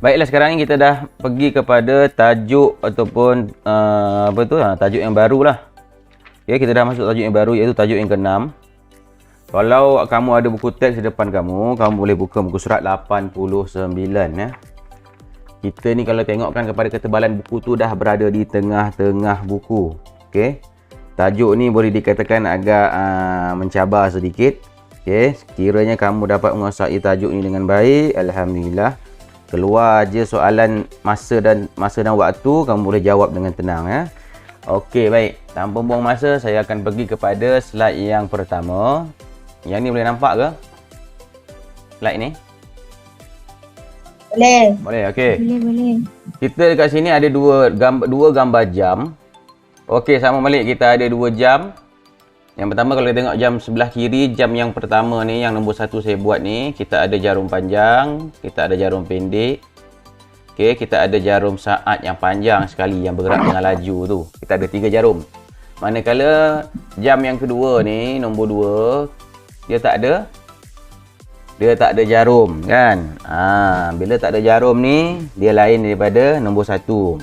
Baiklah, sekarang ni kita dah pergi kepada tajuk ataupun tajuk yang baru lah. Okay, kita dah masuk tajuk yang baru, iaitu tajuk yang ke-6. Kalau kamu ada buku teks di depan kamu, kamu boleh buka muka surat 89 ya. Kita ni kalau tengokkan kepada ketebalan buku tu dah berada di tengah-tengah buku. Okey. Tajuk ni boleh dikatakan agak mencabar sedikit. Okey, sekiranya kamu dapat menguasai tajuk ni dengan baik, alhamdulillah. Keluar je soalan masa dan waktu, kamu boleh jawab dengan tenang ya. Okey, baik. Tanpa buang masa, saya akan pergi kepada slide yang pertama. Yang ni boleh nampak ke? Slide ni? Boleh. Boleh, okey. Boleh. Kita dekat sini ada dua gambar jam. Okey, sama balik kita ada 2 jam. Yang pertama kalau kita tengok jam sebelah kiri, jam yang pertama ni, yang nombor 1 saya buat ni, kita ada jarum panjang, kita ada jarum pendek. Okey, kita ada jarum saat yang panjang sekali yang bergerak dengan laju tu. Kita ada 3 jarum. Manakala jam yang kedua ni, nombor 2, dia tak ada jarum kan. Bila tak ada jarum ni, dia lain daripada nombor 1.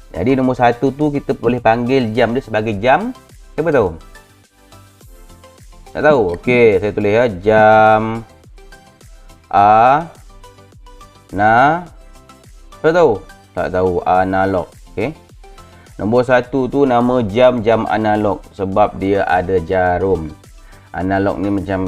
Jadi nombor 1 tu kita boleh panggil jam dia sebagai jam apa tahu? Tak tahu. Okey, saya tulis ya, jam apa tahu? Tak tahu, analog. Okey. Nombor 1 tu nama jam analog sebab dia ada jarum. Analog ni macam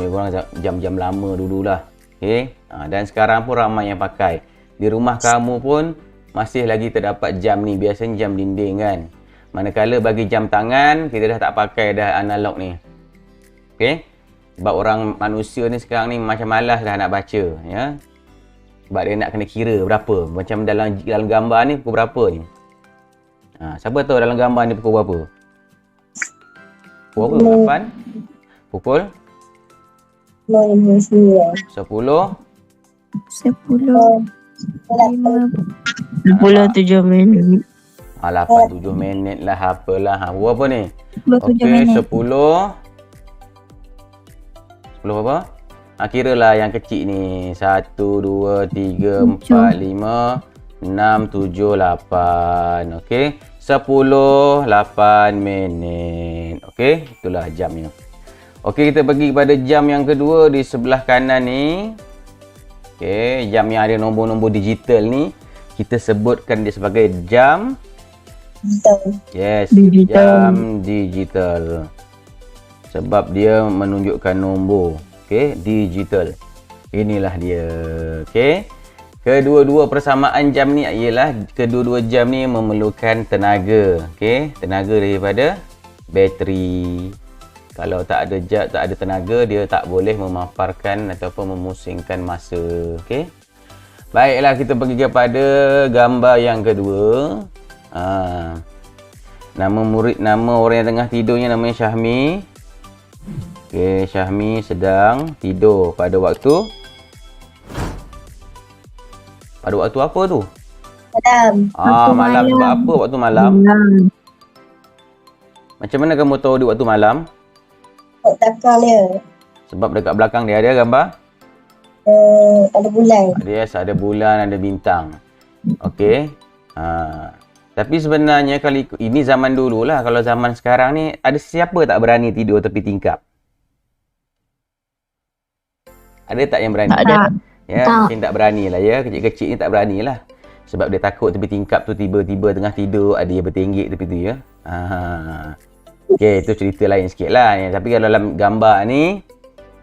jam-jam lama dululah. Okey. Dan sekarang pun ramai yang pakai. Di rumah kamu pun masih lagi terdapat jam ni, biasanya jam dinding kan. Manakala bagi jam tangan, kita dah tak pakai dah analog ni. Okey. Sebab orang manusia ni sekarang ni macam malas dah nak baca ya. Sebab dia nak kena kira berapa. Macam dalam gambar ni pukul berapa ni. Siapa tahu dalam gambar ni pukul berapa? Pukul berapa? 8? Pukul 10. 10? 7 minit. 8-7 minit lah, apalah. Berapa ni? 27 Okey, minit. 10 berapa? Kiralah yang kecil ni. 1, 2, 3, 4, 5, 6, 7, 8. Okey. 10, 8 minit. Okey, itulah jamnya. Okey, kita pergi kepada jam yang kedua di sebelah kanan ni. Okey, jam yang ada nombor-nombor digital ni, kita sebutkan dia sebagai jam Digital. jam digital. Sebab dia menunjukkan nombor. Okey, digital. Inilah dia. Okey. Kedua-dua persamaan jam ni ialah kedua-dua jam ni memerlukan tenaga. Okey, tenaga daripada bateri. Kalau tak ada tenaga, dia tak boleh memaparkan ataupun memusingkan masa. Okey. Baiklah, kita pergi kepada gambar yang kedua. Nama orang yang tengah tidurnya namanya Syahmi. Okey, Syahmi sedang tidur pada waktu apa tu? Malam. Malam. Sebab apa waktu malam? Macam mana kamu tahu di waktu malam? Kat belakang dia. Sebab dekat belakang dia ada gambar? Ada bulan. Yes, ada bulan, ada bintang. Okey. Tapi sebenarnya kali ini zaman dulu lah. Kalau zaman sekarang ni, ada siapa tak berani tidur tepi tingkap? Ada tak yang berani? Tak ada. Ya, Tak. mungkin tak berani lah ya. Kecil-kecil ni tak berani lah. Sebab dia takut tepi tingkap tu tiba-tiba tengah tidur ada yang bertenggek tepi tu ya. Okey, itu cerita lain sikit lah. Ya. Tapi kalau dalam gambar ni,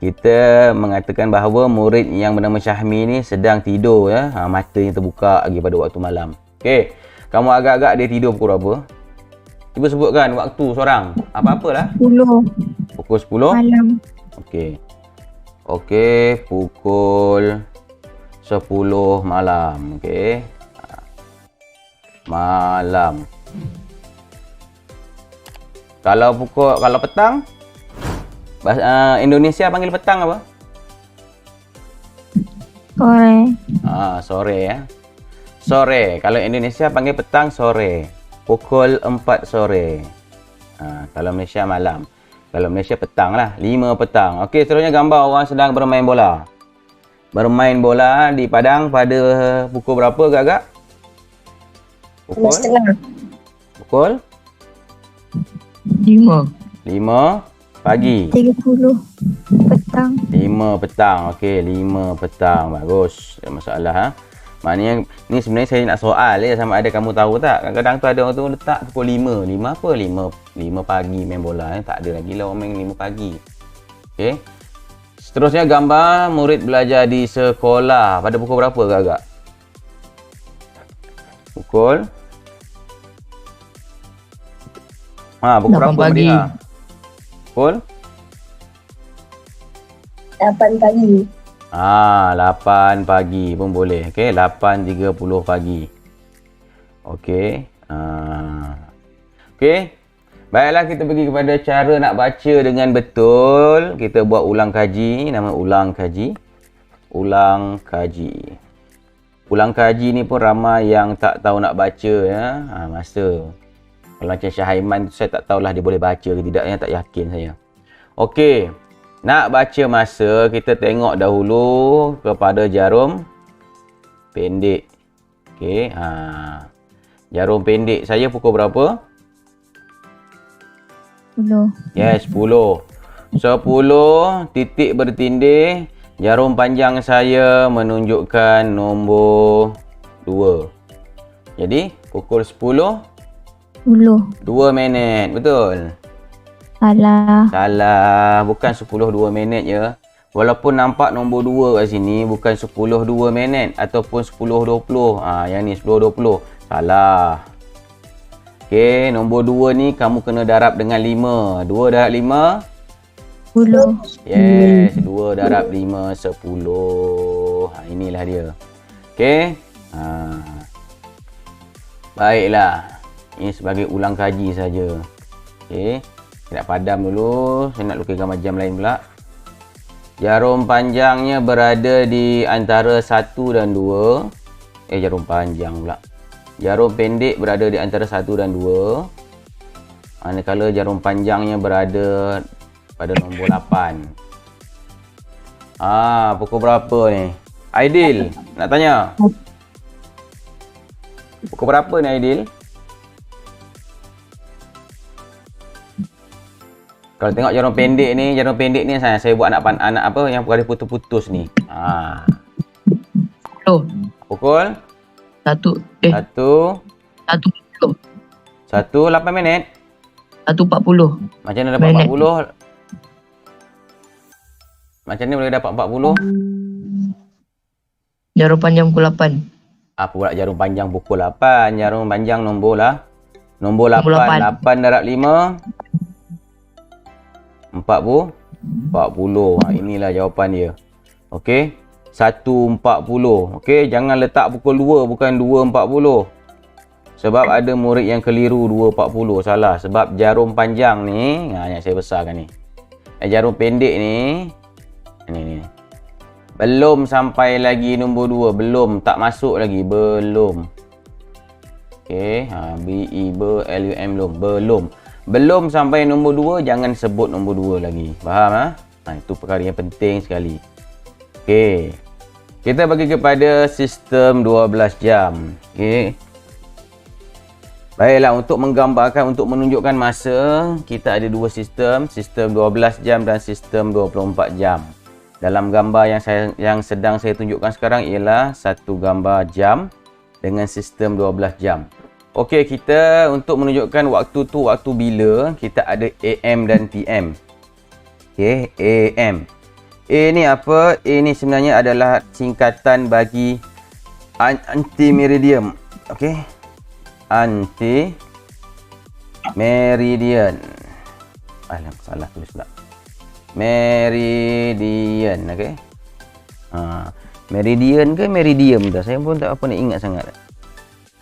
kita mengatakan bahawa murid yang bernama Syahmi ni sedang tidur ya. Matanya terbuka lagi pada waktu malam. Okey, kamu agak-agak dia tidur pukul berapa? Cuba sebutkan waktu seorang. Apa-apalah. 10 Pukul 10? malam. Okey. Okey, pukul 10 malam. Okey. Malam. Kalau petang, Indonesia panggil petang apa? Sore. Sore ya. Sore. Kalau Indonesia panggil petang sore. Pukul 4 sore. Kalau Malaysia malam. Kalau Malaysia petang lah, 5 petang. Okey, seterusnya gambar orang sedang bermain bola. bermain bola di padang pada pukul berapa agak-agak? 5:30. Pukul 5. 5 pagi. 30 petang. 5 petang. Okey, 5 petang. Bagus. Tak ada masalah ha. Maknanya ni sebenarnya saya nak soal ya, sama ada kamu tahu tak. Kadang-kadang tu ada orang tu letak pukul 5. 5 apa? 5 pagi main bola. Tak ada lagi lah orang main 5 pagi. Okey. Seterusnya gambar murid belajar di sekolah. Pada pukul berapa agak-agak? Pukul pukul 8 berapa pagi. Madinah? Pukul 8 pagi. 8 pagi pun boleh. Okey, 8.30 pagi. Okey. Okey. Baiklah, kita pergi kepada cara nak baca dengan betul. Kita buat ulang kaji. Nama ulang kaji. Ulang kaji. Ulang kaji ni pun ramai yang tak tahu nak baca ya. Masa. Kalau macam Syahaiman tu saya tak tahulah dia boleh baca ke tidak. Tak yakin saya. Okey. Nak baca masa, kita tengok dahulu kepada jarum pendek. Okey. Jarum pendek saya pukul berapa? 10. Yes, 10. 10 titik bertindih. Jarum panjang saya menunjukkan nombor 2. Jadi, pukul 10, 2 minit. Betul? Salah. Bukan 10, 2 minit je. Walaupun nampak nombor 2 kat sini, bukan 10, 2 minit. Ataupun 10, 20. Yang ni 10, 20. Salah. Okey, nombor 2 ni kamu kena darab dengan 5. 2 darab 5? 10. Yes, 2 darab 5, 10. Inilah dia. Okey. Baiklah. Ini sebagai ulang kaji saja. Okey. Saya nak padam dulu. Saya nak lukis gambar jam lain pula. Jarum panjangnya berada di antara 1 dan 2. Jarum panjang pula. Jarum pendek berada di antara 1 dan 2. Manakala jarum panjangnya berada pada nombor 8. Pukul berapa ni? Aidil, nak tanya. Pukul berapa ni Aidil? Kalau tengok jarum pendek ni saya buat anak apa yang perkara putus-putus ni. 10. Pukul 1. 1 1.40. 8 minit. 1.40. Macam mana dapat Minit. 40? Macam ni boleh dapat 40? Jarum panjang pukul 8. Apa pula jarum panjang pukul 8? Jarum panjang nombor 8. Nombor 8. 8 darab 5. 40. Inilah jawapan dia. Okey. 1.40. Okey, jangan letak pukul 2, bukan 2.40. Sebab ada murid yang keliru 2.40. Salah. Sebab jarum panjang ni, yang saya besarkan ni. Jarum pendek ni, ni. Belum sampai lagi nombor 2. Belum. Tak masuk lagi. Belum. Okey. B-E-B-L-U-M. Belum. Belum sampai nombor 2, jangan sebut nombor 2 lagi. Faham? Itu perkara yang penting sekali. Okey. Kita bagi kepada sistem 12 jam. Okey. Baiklah, untuk menggambarkan, untuk menunjukkan masa, kita ada dua sistem. Sistem 12 jam dan sistem 24 jam. Dalam gambar yang sedang saya tunjukkan sekarang ialah satu gambar jam dengan sistem 12 jam. Okey, kita untuk menunjukkan waktu tu waktu bila, kita ada AM dan PM. Okey, AM. A ni apa? A ni sebenarnya adalah singkatan bagi anti-meridian. Okey. Anti-meridian. Salah tulis pula. Meridian, okey. Meridian ke meridium dah? Saya pun tak apa nak ingat sangat.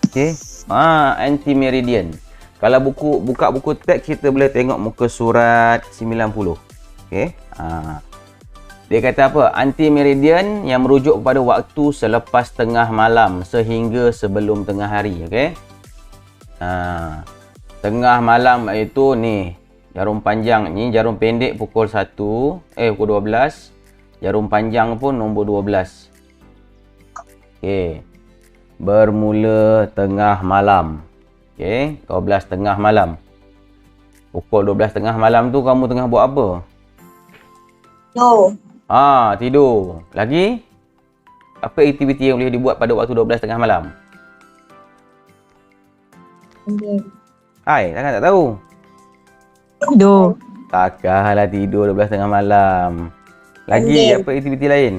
Okey. Anti-meridian. Kalau buka buku teks, kita boleh tengok muka surat 90. Okey. Dia kata apa? Anti-meridian yang merujuk kepada waktu selepas tengah malam sehingga sebelum tengah hari. Okey. Tengah malam itu ni jarum panjang ni, jarum pendek pukul 1, pukul 12. Jarum panjang pun nombor 12. Okey. Bermula tengah malam. Okey, 12 tengah malam. Pukul 12 tengah malam tu kamu tengah buat apa? No. Tidur. Lagi? Apa aktiviti yang boleh dibuat pada waktu 12 tengah malam? Okay. Takkan tak tahu? Tidur. Takkanlah tidur 12 tengah malam. Lagi Main game. apa aktiviti lain?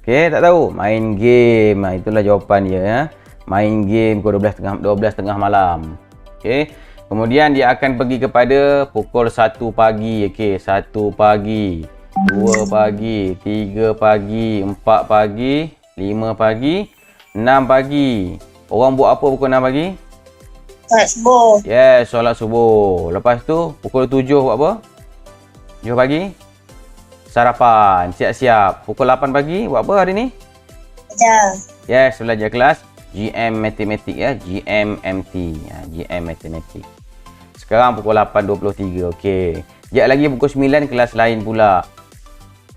Okey, tak tahu. Main game. Itulah jawapan dia ya. Main game pukul 12 tengah malam. Okey. Kemudian dia akan pergi kepada pukul 1 pagi. Okey, 1 pagi, 2 pagi, 3 pagi, 4 pagi, 5 pagi, 6 pagi. Orang buat apa pukul 6 pagi? Solat subuh. Yes, solat subuh. Lepas tu pukul 7 buat apa? 7 pagi? Sarapan, siap-siap. Pukul 8 pagi buat apa hari ni? Belajar. Yes, belajar kelas GM Matematik ya, GMMT. GM Matematik. Sekarang pukul 8.23. Okey. Sekejap lagi pukul 9 kelas lain pula.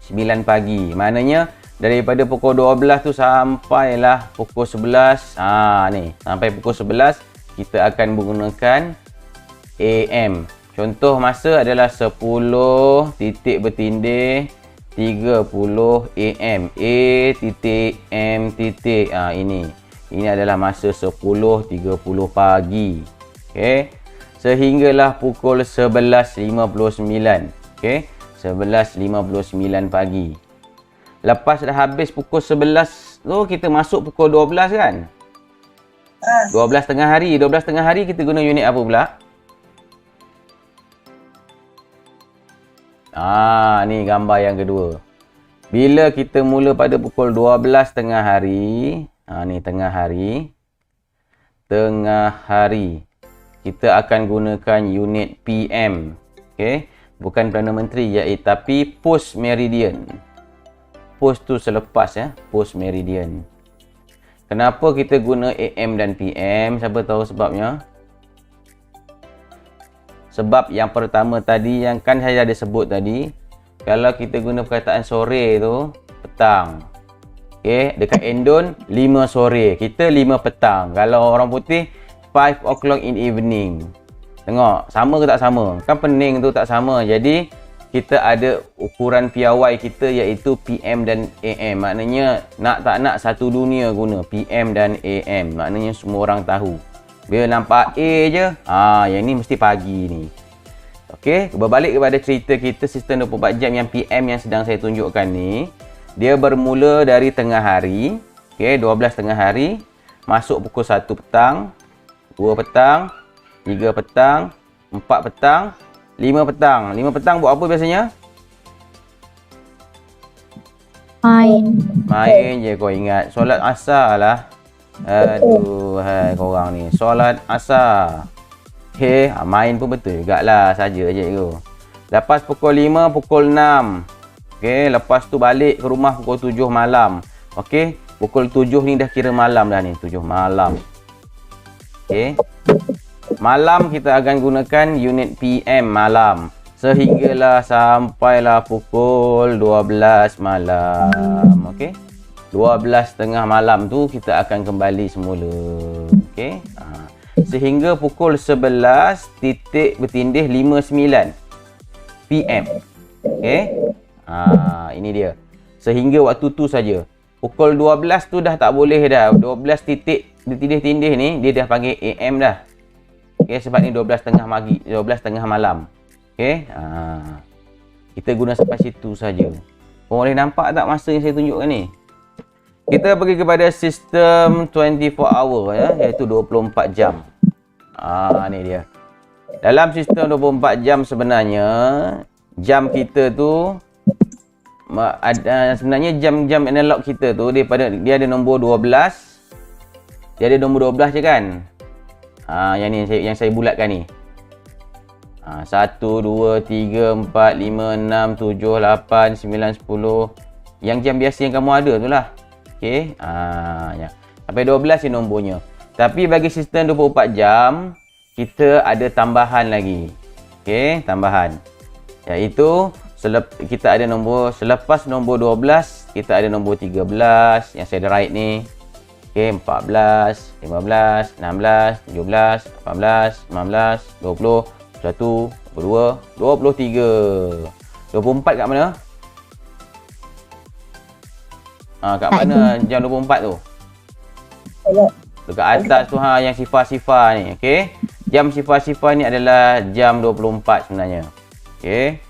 9 pagi. Maknanya daripada pukul 12 tu sampailah pukul 11. Ni. Sampai pukul 11 kita akan menggunakan AM. Contoh masa adalah 10 titik bertindih 30 AM. A titik M titik. Ini adalah masa 10.30 pagi. Okey. Sehinggalah pukul 11.59. Okey. 11.59 pagi. Lepas dah habis pukul 11 tu kita masuk pukul 12 kan? 12 tengah hari. 12 tengah hari kita guna unit apa pula? Ni gambar yang kedua. Bila kita mula pada pukul 12 tengah hari, ni tengah hari. Tengah hari. Kita akan gunakan unit PM. Okey, bukan Perdana Menteri tapi post meridian. Post tu selepas ya, post meridian. Kenapa kita guna AM dan PM? Siapa tahu sebabnya? Sebab yang pertama tadi yang kan saya ada sebut tadi, kalau kita guna perkataan sore tu, petang. Okey, dekat Indon 5 sore, kita 5 petang. Kalau orang putih 5 o'clock in evening. Tengok, sama ke tak sama? Kan pening tu tak sama. Jadi kita ada ukuran piawai kita iaitu PM dan AM. Maknanya nak tak nak satu dunia guna PM dan AM. Maknanya semua orang tahu. Bila nampak A je, yang ni mesti pagi ni. Okey, berbalik kepada cerita kita sistem 24 jam yang PM yang sedang saya tunjukkan ni. Dia bermula dari tengah hari. Okey, 12 tengah hari. Masuk pukul 1 petang, 2 petang, 3 petang, 4 petang, 5 petang. 5 petang buat apa biasanya? Main je kau ingat. Solat asar lah. Aduh, hai korang ni. Solat asar. Okey, main pun betul jugalah, saja je tu. Lepas pukul 5, pukul 6. Okey, lepas tu balik ke rumah pukul 7 malam. Okey, pukul 7 ni dah kira malam dah ni, 7 malam. Okey. Malam kita akan gunakan unit PM malam. Sehinggalah sampailah pukul 12 malam. Okey. 12 tengah malam tu kita akan kembali semula. Okey. Sehingga pukul 11 titik bertindih 59 PM. Okey. Ini dia. Sehingga waktu tu saja. Pukul 12 tu dah tak boleh dah. 12 titik bertindih-tindih ni dia dah panggil AM dah. Okey, sebab ni 12 tengah malam. Okey. Kita guna sampai situ saja. Korang boleh nampak tak masa yang saya tunjukkan ni? Kita pergi kepada sistem 24 hour ya, iaitu 24 jam. Ni dia. Dalam sistem 24 jam sebenarnya jam kita tu sebenarnya jam-jam analog kita tu dia ada nombor 12. Dia ada nombor 12 je kan? Yang ni yang saya bulatkan ni. 1 2 3 4 5 6 7 8 9 10. Yang jam biasa yang kamu ada tu lah. Okey. Ya. Sampai 12 ni nombornya. Tapi bagi sistem 24 jam kita ada tambahan lagi. Okey, tambahan. Iaitu kita ada nombor, selepas nombor 12, kita ada nombor 13 yang saya ada right ni. Okey, 14, 15, 16, 17, 18, 19, 20, 21, 22, 23. 24 kat mana? Kat Tak mana jam 24 tu? Ada. Dekat atas tu yang sifar-sifar ni, okey. Jam sifar-sifar ni adalah jam 24 sebenarnya. Okey.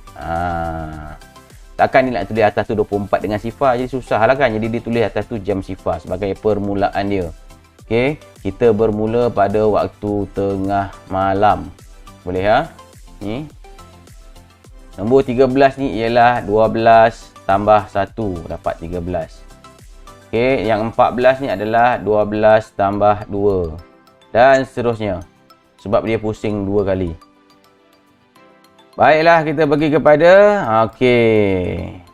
Takkan dia nak tulis atas tu 24 dengan sifar, jadi susah lah kan. Jadi dia tulis atas tu jam sifar sebagai permulaan dia. Okey, kita bermula pada waktu tengah malam. Boleh ha? Ni. Nombor 13 ni ialah 12 tambah 1 dapat 13. Okey, yang 14 ni adalah 12 tambah 2 dan seterusnya. Sebab dia pusing 2 kali. Baiklah, kita pergi kepada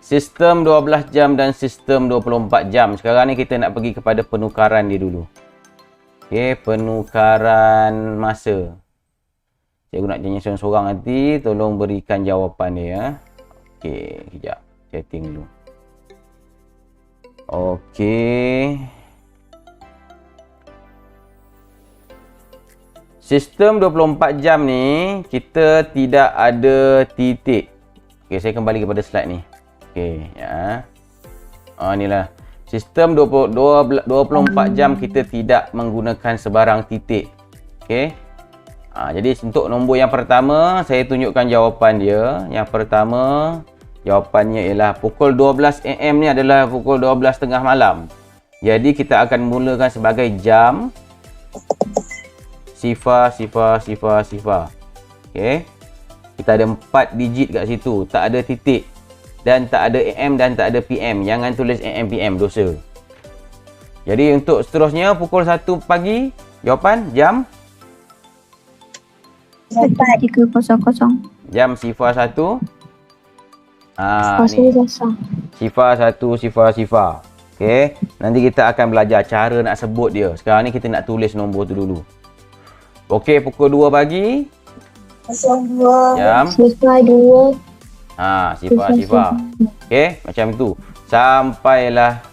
sistem 12 jam dan sistem 24 jam. Sekarang ni kita nak pergi kepada penukaran dia dulu. Okey, penukaran masa. Cikgu nak tanya seorang-seorang nanti, tolong berikan jawapan dia ya. Okey, kejap. Setting dulu. Okey. Sistem 24 jam ni kita tidak ada titik. Okey, saya kembali kepada slide ni. Okey, ya. Inilah. Sistem 24 jam kita tidak menggunakan sebarang titik. Okey. Jadi untuk nombor yang pertama, saya tunjukkan jawapan dia. Yang pertama, jawapannya ialah pukul 12 AM ni adalah pukul 12 tengah malam. Jadi kita akan mulakan sebagai jam sifar. Okey. Kita ada 4 digit kat situ, tak ada titik dan tak ada AM dan tak ada PM. Jangan tulis AM PM, dosa. Jadi untuk seterusnya pukul 1 pagi, jawapan jam 3:00. jam sifar 1. Pasal Ni. jasa. Sifar 1. Okey, nanti kita akan belajar cara nak sebut dia. Sekarang ni kita nak tulis nombor tu dulu. Okey, pukul 2 pagi. 02. Jam. Sifar 2. Sifar. Okey, macam tu. Sampailah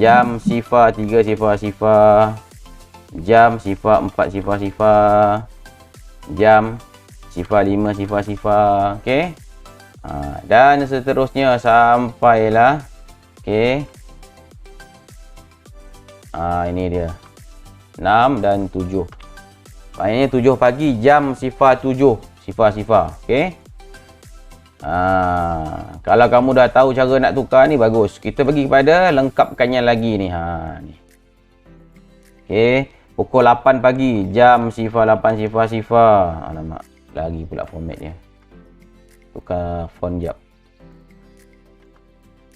jam sifar 3 sifar. Jam sifar 4 sifar. Jam sifar 5 sifar. Okey. Dan seterusnya sampailah. Okey. Ini dia. 6 dan 7. Maknanya 7 pagi jam sifar 7 sifar. Okey. Kalau kamu dah tahu cara nak tukar ni bagus. Kita pergi kepada lengkapkannya lagi ni. Ni. Okey. Pukul 8 pagi jam sifar 8 sifar. Alamak, lagi pula format dia. Tukar font jap.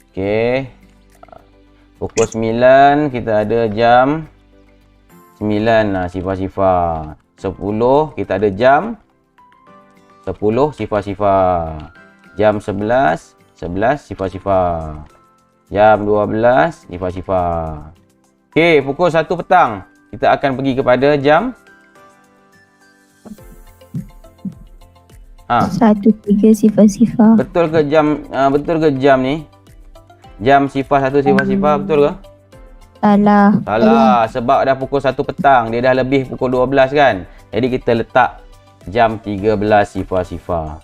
Okey. Pukul 9 kita ada jam 9 sifar. 10 kita ada jam 10 sifar. Jam 11 sifar. Jam 12 sifar. Okey, pukul 1 petang kita akan pergi kepada jam 13 sifar. Betul ke jam ni? Jam sifar 1 sifar betul ke? Salah, sebab dah pukul 1 petang, dia dah lebih pukul 12 kan. Jadi kita letak jam 13 sifar.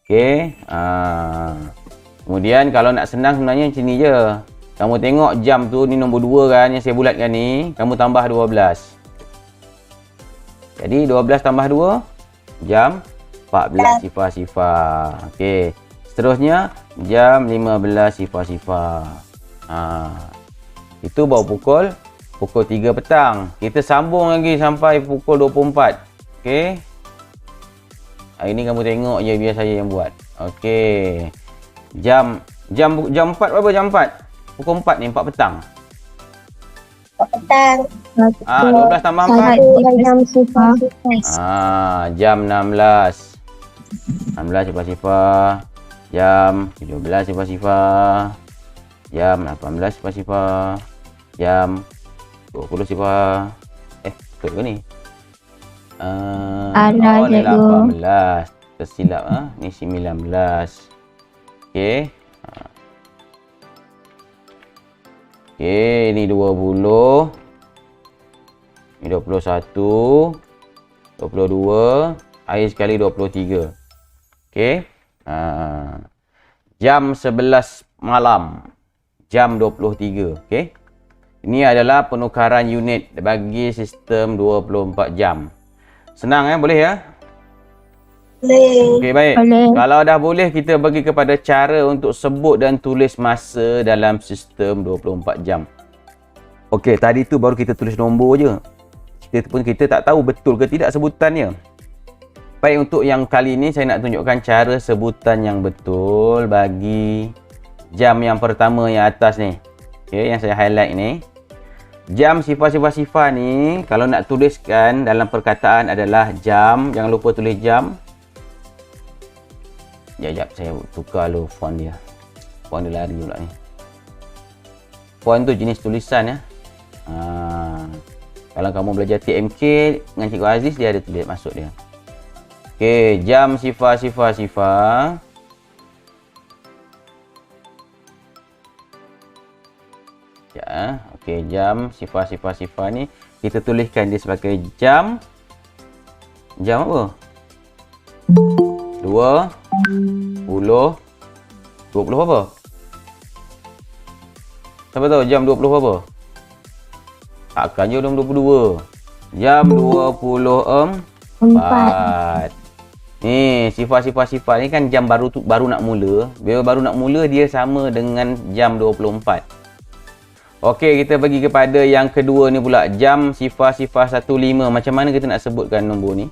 Okey. Kemudian kalau nak senang sebenarnya macam ni je. Kamu tengok jam tu ni nombor 2 kan yang saya bulatkan ni, kamu tambah 12. Jadi 12 tambah 2 jam 14 sifar. Okey. Seterusnya jam 15 sifar. Itu baru pukul 3 petang. Kita sambung lagi sampai pukul 24. Okey. Hari ni kamu tengok je biar saya yang buat. Okey. Jam 4 berapa jam 4? Pukul 4 ni 4 petang. 4 petang. 12 tambah 4. Jam sifar. Jam 16. 16 sifar. Jam 17 sifar. Jam 18 sifar. Jam 20 sifar. Betul ke ni? Alah, ni 18. Tersilap Ni 19. Okey. Okey, ni 20. Ni 21. 22. Akhir sekali 23. Okey. Jam 11 malam. Jam 23. Okey. Ini adalah penukaran unit bagi sistem 24 jam. Senang boleh ya? Boleh. Okey, baik. Boleh. Kalau dah boleh, kita bagi kepada cara untuk sebut dan tulis masa dalam sistem 24 jam. Okey, tadi tu baru kita tulis nombor je. Kita tak tahu betul ke tidak sebutannya. Baik, untuk yang kali ini saya nak tunjukkan cara sebutan yang betul bagi jam yang pertama yang atas ni. Okey, yang saya highlight ni. Jam sifar-sifar ni kalau nak tuliskan dalam perkataan adalah jam. Jangan lupa tulis jam. Sekejap, saya tukar dulu font dia. Font dia lari pula ni. Font tu jenis tulisan ya. Kalau kamu belajar TMK dengan Cikgu Aziz, dia ada tulis masuk dia. Okey, jam sifar. Ya, okey, jam sifar ni kita tuliskan dia sebagai jam. Jam apa? 20 apa? Siapa tahu jam 20 apa? Takkan je jam 22. Jam 24. Ni sifar ni kan jam baru nak mula. Bila baru nak mula dia sama dengan jam 24. Okey, kita pergi kepada yang kedua ni pula, jam sifar 15. Macam mana kita nak sebutkan nombor ni?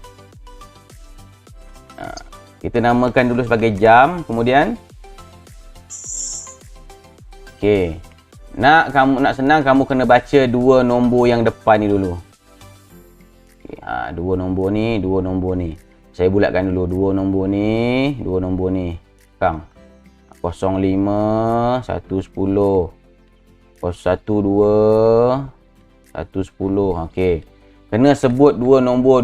Kita namakan dulu sebagai jam, kemudian okey. Nak senang, kamu kena baca dua nombor yang depan ni dulu. Okay, dua nombor ni. Saya bulatkan dulu dua nombor ni. Kang. 05, 110. 012, 110. Okey. Kena sebut dua nombor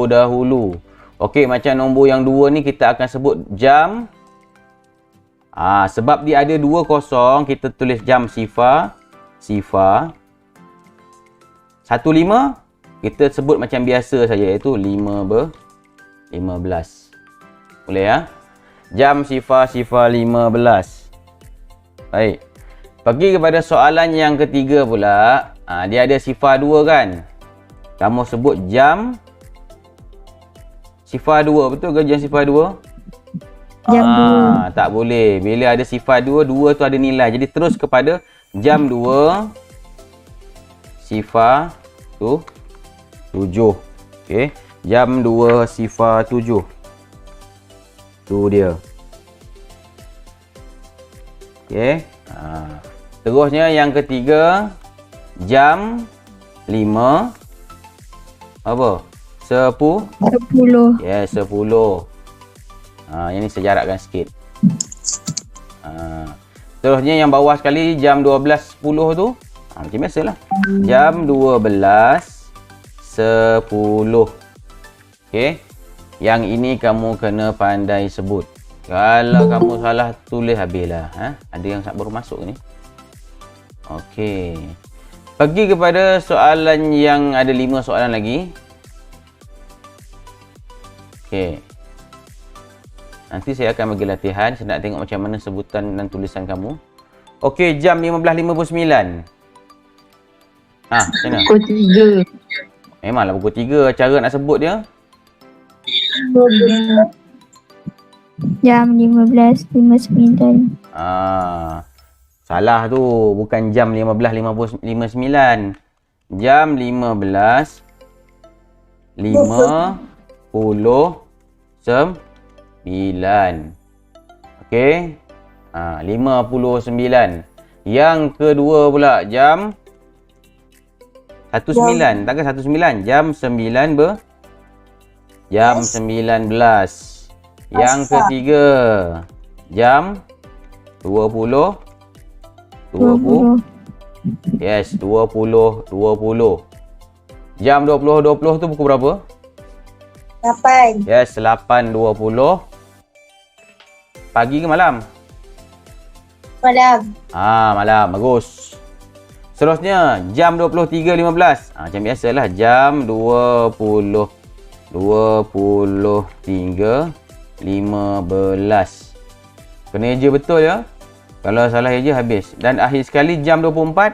dahulu. Okey, macam nombor yang 2 ni kita akan sebut jam. Sebab dia ada 2 kosong, kita tulis jam sifar. 15, kita sebut macam biasa saja, iaitu 15. Boleh ya? Jam sifar 15. Baik. Pergi kepada soalan yang ketiga pula. Dia ada sifar 2 kan? Kamu sebut jam sifar 2, betul ke jam sifar 2? Jam 2. Tak boleh. Bila ada sifar 2 tu ada nilai. Jadi terus kepada jam 2 sifar 7. Okey. Jam 2 sifar 7. Tu dia. Okey. Terusnya yang ketiga, jam 5 apa? 10. Ya, 10. Yang ni saya jarakkan sikit. Terusnya yang bawah sekali, jam 12.10 tu. Macam biasalah. Jam 12.10. Okey. Yang ini kamu kena pandai sebut. Kalau kamu salah tulis habislah. Ada yang baru masuk ni. Okey. Pergi kepada soalan yang ada 5 soalan lagi. Okey. Nanti saya akan bagi latihan. Saya nak tengok macam mana sebutan dan tulisan kamu. Okey, jam 15.59. Macam mana? Pukul 3. Memanglah pukul 3 cara nak sebut dia. Jam 15.59. Salah tu. Bukan jam 15.59. Jam 15.59. Okey. 59. Yang kedua pula jam 19. Takkan 19. Jam 9 jam 19. Yang ketiga jam 20. Yes, 20. Jam 20 tu pukul berapa? 8. Yes, 8.20. Pagi ke malam? Malam. Malam. Bagus. Seterusnya, jam 23.15. Macam biasalah, jam 23.15. Kena eja betul ya. Kalau salah eja habis. Dan akhir sekali jam 24.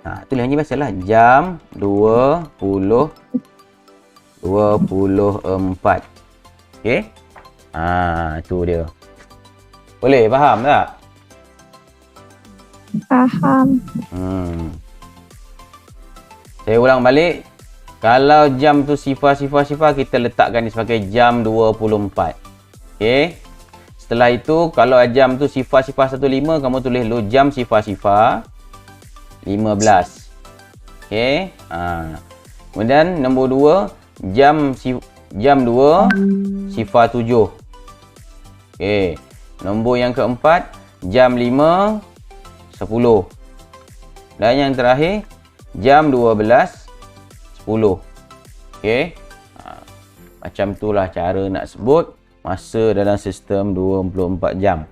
Itulah yang biasalah. Jam 20.24. Okey. Itu dia. Boleh faham tak? Faham. Saya ulang balik. Kalau jam tu sifar, kita letakkan ni sebagai jam 24. Okey. Setelah itu, kalau jam tu sifar 15, kamu tulis dulu jam sifar 15. Okey. Kemudian nombor 2, jam 2 sifar 7. Okey. Nombor yang keempat, jam 5 10. Dan yang terakhir, jam 12.10. Okey. Macam itulah cara nak sebut masa dalam sistem 24 jam.